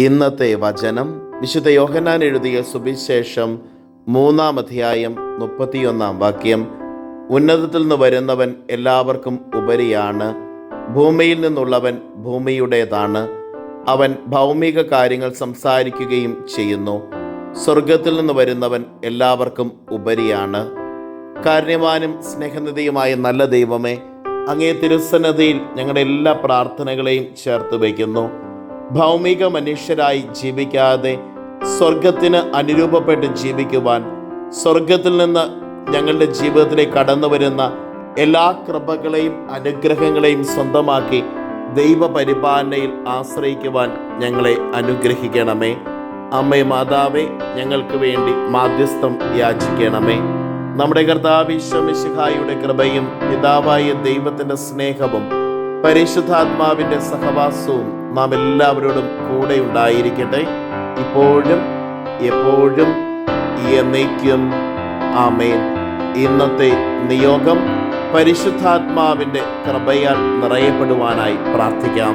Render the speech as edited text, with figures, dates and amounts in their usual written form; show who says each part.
Speaker 1: ഇന്നത്തെ വചനം വിശുദ്ധ യോഹന്നാൻ എഴുതിയ സുവിശേഷം 3-ാം അധ്യായം 31-ാം വാക്യം. ഉന്നതത്തിൽ നിന്ന് വരുന്നവൻ എല്ലാവർക്കും ഉപരിയാണ്, ഭൂമിയിൽ നിന്നുള്ളവൻ ഭൂമിയുടേതാണ്. അവൻ ഭൗമിക കാര്യങ്ങൾ സംസാരിക്കുകയും ചെയ്യുന്നു. സ്വർഗത്തിൽ നിന്ന് വരുന്നവൻ എല്ലാവർക്കും ഉപരിയാണ്. കാരുണ്യവാനും സ്നേഹനിധിയുമായ നല്ല ദൈവമേ, അങ്ങേ തിരുസന്നിധിയിൽ ഞങ്ങളുടെ എല്ലാ പ്രാർത്ഥനകളെയും ചേർത്ത് വയ്ക്കുന്നു. ഭൗമിക മനുഷ്യരായി ജീവിക്കാതെ സ്വർഗത്തിന് അനുരൂപപ്പെട്ട് ജീവിക്കുവാൻ, സ്വർഗത്തിൽ നിന്ന് ഞങ്ങളുടെ ജീവിതത്തിലേക്ക് കടന്നു വരുന്ന എല്ലാ കൃപകളെയും അനുഗ്രഹങ്ങളെയും സ്വന്തമാക്കി ദൈവപരിപാലനയിൽ ആശ്രയിക്കുവാൻ ഞങ്ങളെ അനുഗ്രഹിക്കണമേ. അമ്മേ മാതാവേ, ഞങ്ങൾക്ക് വേണ്ടി മാധ്യസ്ഥം യാചിക്കണമേ. നമ്മുടെ കർത്താവ് ഈശോ മിശിഹായുടെ കൃപയും പിതാവായ ദൈവത്തിൻ്റെ സ്നേഹവും പരിശുദ്ധാത്മാവിൻ്റെ സഹവാസവും നാം എല്ലാവരോടും കൂടെ ഉണ്ടായിരിക്കട്ടെ, ഇപ്പോഴും എപ്പോഴും എന്നേക്കും. ആമേൻ. ഇന്നത്തെ നിയോഗം പരിശുദ്ധാത്മാവിൻ്റെ കൃപയാൽ നിറയപ്പെടുവാനായി പ്രാർത്ഥിക്കാം.